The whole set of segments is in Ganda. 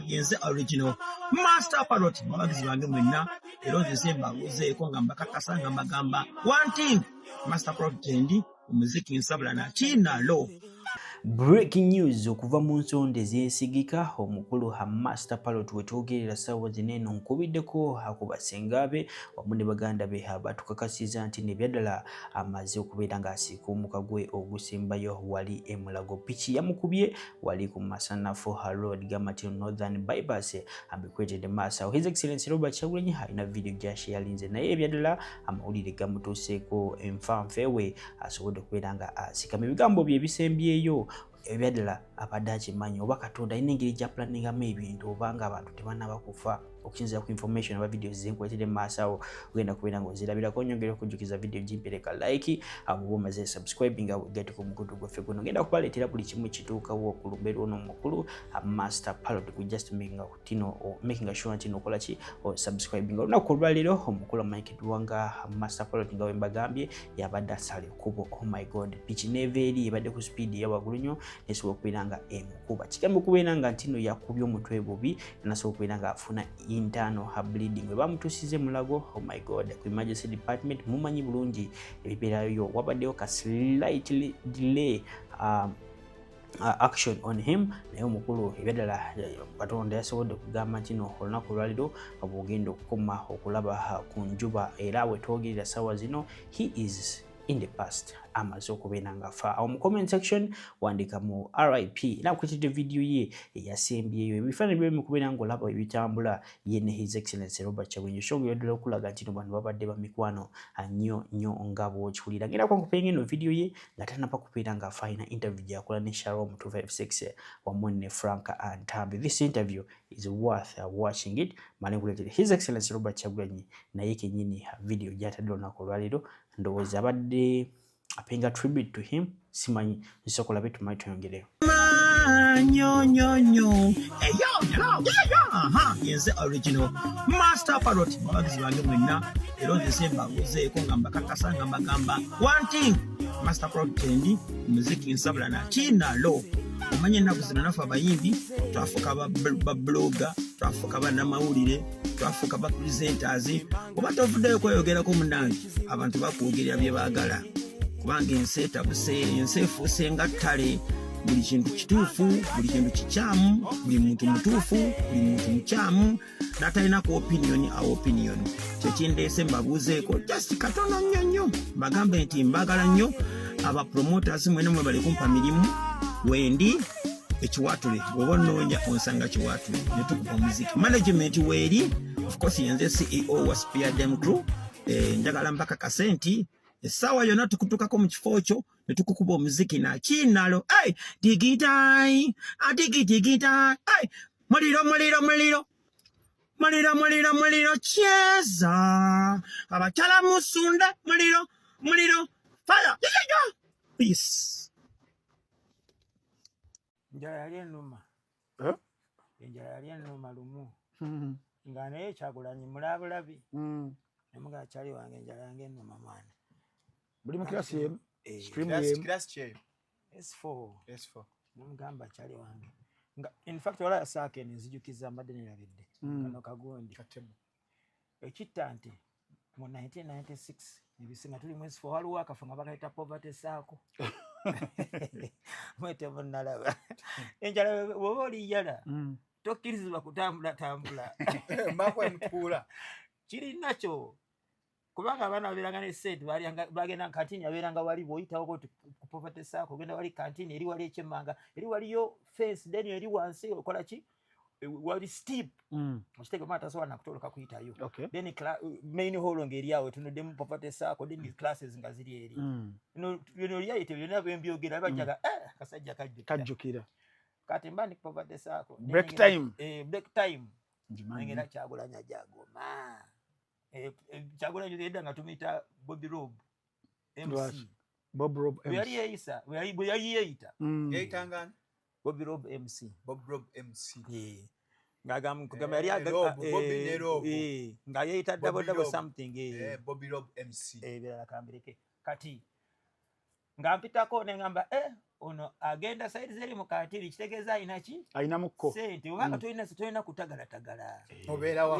yenze original master parrot abagizi bange mwenna era nze mbabuuzeeko nga mbakakasa nga mbagamba one thing master parrot ndi omuziki nsabula nakinalo. Breaking news okuva mu nsonda ez'ensigika omukulu ha Master Parrot wetwogerera ssaawa zino eno nkubiddeko ku basenga be wamu ne baganda be abatukakasiza nti nebyaddala amaze okubeera ng'asiika omuka gwe ogusembayo wali e Mulago. Piki yamukubye wali ku Masanafu Road Gamatino Northern Bypass abikwetedde maaso. His Excellency Robert Kyagulanyi alina video gy'asharinze naye ebyaddala amawulire gamutuuseeko enfanfeewe asobodde okubeera nga asikama. Ebigambo bye ebisembyeyo ebyaddala abadde akimanyi oba Katonda alina engeri gya planningamu ebintu oba nga abantu tebannaba kufa okusinziira ku information aba videos zenkuletedde maaso awo ogenda kubeera ng'ozirabirako. Nyongera okujjukiza video gimpereka like abo omaze subscribing nga wegate ku mukutu gwaffe guno ngenda kubaleetera buli kimu kituukawo ku lumbe lwono omukulu Master Parrot ku just making sure nti nokola ki subscribing. Olunaku olwaleero omukulu amanyikiddwa nga Master Parrot nga wembagambye yabadde asala ekkubo. Oh my god, piki neeva eri ebadde ku speed ya waggulu nnyo nesobola okubeera nga emukuba. Kigambo okubeera nga ntino yakubye omutwe bubi nasobola okubeera nga afuna internal bleeding we bamutusize Mulago. Oh my god, ku emergency department mumanyi bulungi ebibeerayo wabaddewo ka slightly delay action on him naye omukulu ebyaddala Katonda yasobodde okugamba nti no olunaku olwaliro bw'ogenda okukoma okulaba ku njuba era wetwogerera ssaawa zino he is in the past amaze okubeera nga afa. Awo mu comment section wandika mu RIP nakuletedde video ye eyasembyeyo ebifaananyi bye mukubeera ng'olaba ebitambula ye ne His Excellency Robert Kyagulanyi shonga yaddala okulaga nti bano babadde ba mikwano nnyo nga bw'okiwulira. Ngenda kwankupenya eno video ye nga tannaba kubeera nga afa alina interview gyakola ne Shalom 256 wamu ne Frank Antambi. This interview is worth watching it. Mane nkuletedde His Excellency Robert Kyagulanyi naye kennyini video gy'atadde olunaku olwaleero ndowooza abadde paying a tribute to him. Simanyi nsokola bit tumayi tuyongereyo. Yenze original Master Parrot abagizi bange mwenna era nze mbabuuzeeko nga mbakakasa nga mbagamba one thing Master Parrot ndi omuziki nsabula nakinalo. Omanye ennaku zino naffe abayimbi twafuuka ba blogger, twafuuka bannamawulire, twafuuka ba presenters. Oba tovuddeyo kweyogerako munnange abantu bakwogerera bye baagala kubanga ensi etabuse, ensi efuuse nga ttale. Buli kintu kituufu, buli kintu kikyamu, buli muntu mutuufu, buli muntu mukyamu n'atalinako opinion. Kyekindeese mbabuuzeeko just katono nnyo mbagambe nti mbagala nnyo aba promoters mwene mwe bali kumpa mirimu wendi ekiwatule oba onnoonya onsanga kiwatule ne tukupa muziki management weeri. Of course yenze CEO wa Spear Dem Crew njagala mbakakase nti essaawa yonna tukutukako mu kifo kyo ne tukukuba omuziki nakinalo. Digitai digitai muliro cheza abakyala musunda muliro fire. Peace. Njala yali ennuma enjala yali ennuma lumu nga naye Kyagulanyi mulabulabi nemuga akyali wange enjala yange ennuma mwana. Buli mu class yemu stream yemu S4 nemugamba akyali wange nga in fact wala yasaake nzijukiza mbadde nerabidde kano kagundi ekitta nti mu 1996 ebisinga tuli mu S4 waliwo akafa nga bakaita poverty saako mwete munnalaba enjala bwoba oliyala tokkirizibwa kutambula mbakwe mtuula kirinakyo kubanga abaana babeeranga ne sente bagenda kantini abeeranga wali bw'oyitawo ku poverty saako ogenda wali kantini eri wali ekyemmanga eri waliyo fence then eri wansi okola ki wali steep okitege mata tasobola nakutoloka kuyitayo then main hall ngeri awo tunoddemu poverty saako then classes nga ziri eri bino lyayite byonna bembyogera bajjaga kasajja kajjukira kati mbandi poverty saako break time ngenda Kyagulanyi ajagoma Kyagulanyi yedda nga tumita Bobby Rob MC Bob Rob MC yali yeisa yali yeita yeitangana Bobby Rob MC ngagamba yali nga yeita double something Bobby Rob MC bila kambireke kati nga mpitako ne ngamba ono agenda side zeri mu katiri kitegeeza inaki aina mukko sente ubanga toyina kutagala obeera wa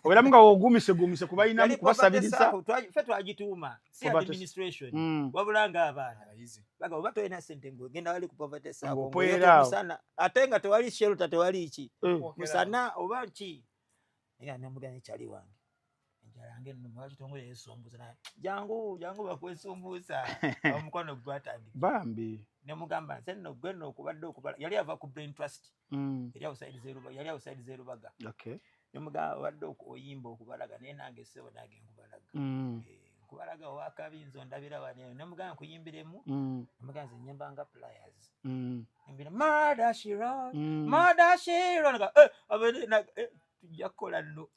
obeera nga ogumise kubayina kubasabiriza fe twagituuma si administration wabula nga abaana baga oba toyina sente ng'ogenda wali ku poverty sako musana ate nga tewali shelter tewali ki musana oba ki era namugane kyali wange enjalange nno mwaki tongole yesumbuza na jangu bakwesumbuza omukono gwatandika bambi ne mugamba nsenno gwenno okubadde okubala yali ava ku brain trust yali outside zerubaga okay ne mugamba wadde oyimba okubalaga naye nange sebo nage nkubalaga kubalaga wakabinzo ndabira wane ne mugamba kuyimbiremu mugamba nyemba nga pliers mbira murder she wrote abene na tujakola nno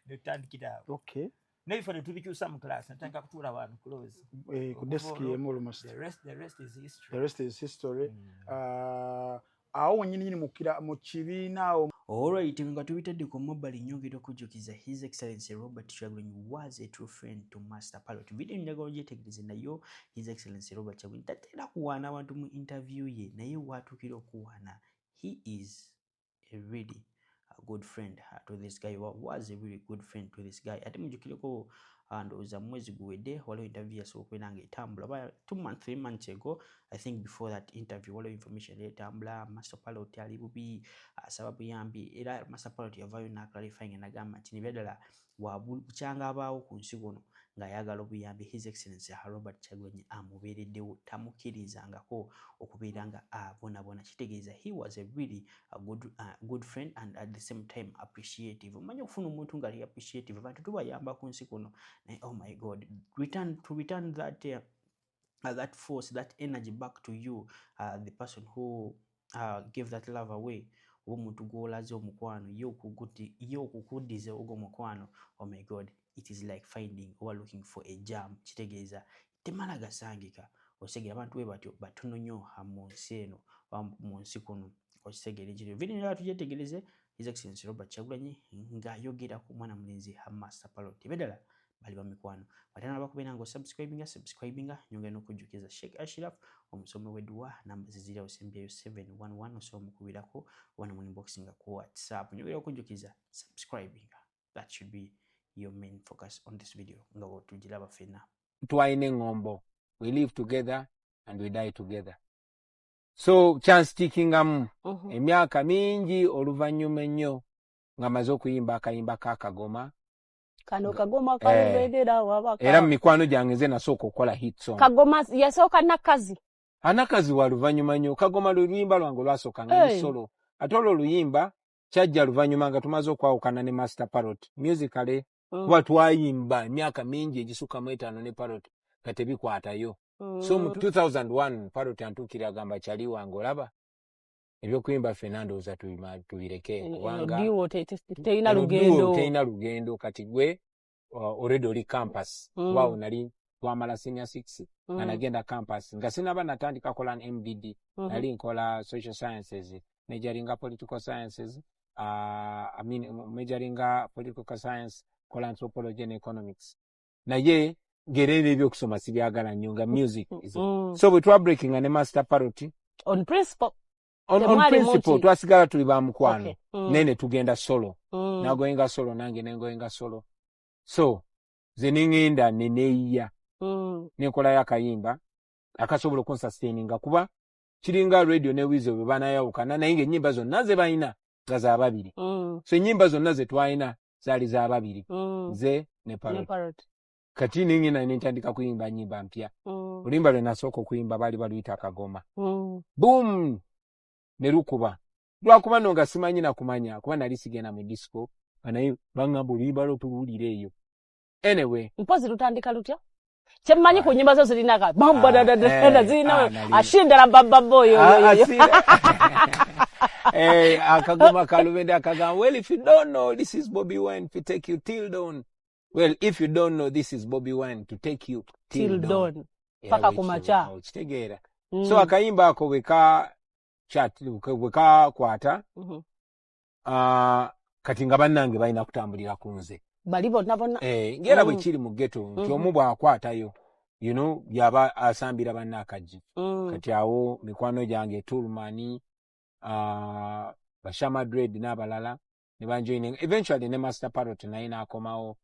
netandikira okay neifa netubikyusa mu class natandika kutuula abantu close ku desk yemu almost the rest is history awo nyini mukira mu kibiina Alright, nga tubitadde ku mobile nyongera okujjukiza His Excellency Robert Kyagulanyi was a true friend to Master Parrot. Video njagala ogyetegereze nayo His Excellency Robert Kyagulanyi tatera kuwaana abantu mu interview ye naye watuukira okuwaana. He is a really a good friend to this guy, was a really good friend to this guy. Ate mujjukireko ndowooza mwezi guwedde waliwo interview yasobola nga etambula about 3 months ago. I think before that interview waliwo information etambula Master Parrot ali bubi asaba buyambi era Master Parrot yavaayo n'aclarifying n'agamba nti nebyadala wabukyanga abaawo ku nsi kuno ng'ayagala obuyambi His Excellency Robert Kyagulanyi amubeereddewo tamukkirizangako okubeera nga abonabona. Kitegeeza he was a really good friend and at the same time appreciative. Omanya okufuna omuntu ng'ali appreciative abantu tubayamba ku nsi kuno naye oh my god return that force, that energy back to you, the person who gave that love away. Omuntu gwolaze omukwano yo okukuddiza ogwo mukwano, oh my god, it is like finding or looking for a gem. Kitegeeza temala gasangika osegera abantu we batyo batono nnyo mu nsi eno mu nsi kuno okitegere ekyo. Video nga tugyetegereze His Excellency Robert Kyagulanyi ng'ayogera ku mwana mulenzi Master Parrot beddala bali bamikwano watana bakubera ngo subscribinga nyongera n'okujjukiza Sheikh Ashraf omusomo weddwa namba zizira osembyayo 711 osobola mukubirako wana mu inbox nga ku WhatsApp nyongera okujjukiza subscribinga. That should be your main focus on this video nga wotugiraba fena twaine ngombo. We live together and we die together. So chance tikingamu emyaka mingi oluvannyuma ennyo nga maze okuyimba akayimba kakagoma kano kagoma kalubedera wabaka era mikwano gyange nze nasooka okukola hit song. Kagoma yasooka nakazi anakazi wa luvannyuma nnyo. Kagoma luyimba lwange lwasooka nga solo ate olwo luyimba kyajja luvannyuma nga tumaze okwawukana ne Master Parrot musically kuba twayimba emyaka mingi egisukka mu 5 ne Parrot nga tebikwatayo. So mu 2001 Parrot antuukira agamba kyali wange olaba ebyokuyimba Fernando za tubireke kubanga teina lugendo kati gwe already oli campus wao nali twamala senior 6 nga nagenda campus nga sinaba natandika kola MBD nali nkola social sciences majoringa political sciences majoringa political science kola anthropology and economics naye gerere ebyokusoma sibyagala nnyo nga music so bwe twa breaking ne Master Parrot on principle twasigala tuli ba mukwano nene tugenda solo nagoyenga solo nange nengoyenga solo so ze ningenda neneya nenkola yakayimba akasobola okunsustain kuba kiringa radio ne Wizo bwe banayawukana naye ennyimba zonna ze balina za babiri so ennyimba zonna ze twalina zaali za babiri ze ne Parrot kati ningina nentandika kuyimba nnyimba mpya olimba lwe nasooka okuyimba baali baluyita akagoma boom nerukuba lwakuba nonga simanyi na kumanya kuba nali sigenda mu disco naye bangamba oluyimba lw'otuwulira eyo anyway mpozi lutandika lutya kyemmanyi ku nnyimba zo zirinaka bambadadadada zirina ashindala babbaboyo akagoma kalubende akagamba well if you don't know this is Bobby Wine to take you till dawn. Well, if you don't know, this is Bobby Wine to take you till dawn. Paka kumacha. Kitegeera. So akayimba ako weka chat weka kwata. Kati nga bannange balina kutambulira kunze. Balibo nabona. Ngera bwe kiri mu ghetto nti omu bw'akwatayo you know yaba asambira banna akaji kati awo mikwano gyange Tulmani Bashama Dread n'abalala ne banjoining eventually ne Master Parrot naye n'akomawo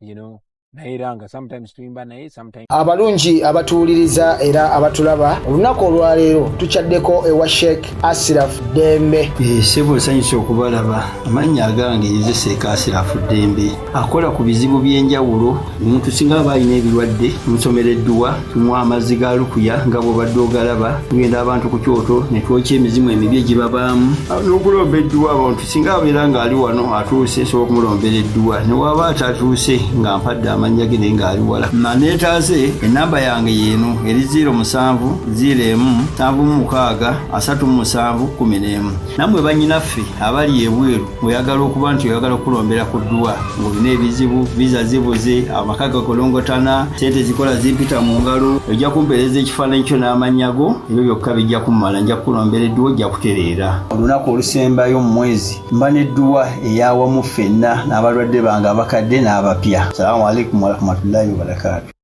you know nairanga sometimes tuimba naye sometimes. Abalungi abatuuliriza era abatulaba olunaku olwaleero tuchaddeko ewa Sheikh Ashraf Dembe. Sebo sanyusa okubalaba amannya agange Seeka Ashraf Dembe akola ku bizibu by'enjawulo omuntu singa balina ebirwadde musomereddwa tumwa amazzi ga lukuya nga bw'obadde ogalaba tugenda abantu ku kyoto ne twokya emizimu emibi egibabaamu n'okulombeddwa abantu singa abeera ng'ali wano atuuse sobola okumulombereddwa ne waba atatuuse nga mpadde amanya ge ngali wala manetaze enamba yange yenu eri 0707763711 namwe banyinaffe abali ebweru oyagala okuba nti oyagala okulombera ku ddwa ng'olina ebizibu visa zibuze amakaga kolongotana sente zikola zimpita mu ngalo ojja kumpereza ekifaananyi kyo n'amanyago ebyo byokka bijja kumala nja kulombera eddwa ojja kutereera olunaku olusembayo mu mwezi mba n'eddwa eyawamu ffenna n'abalwadde bange abakadde n'abapya. Assalamu alaikum warahmatullahi wabarakatuh.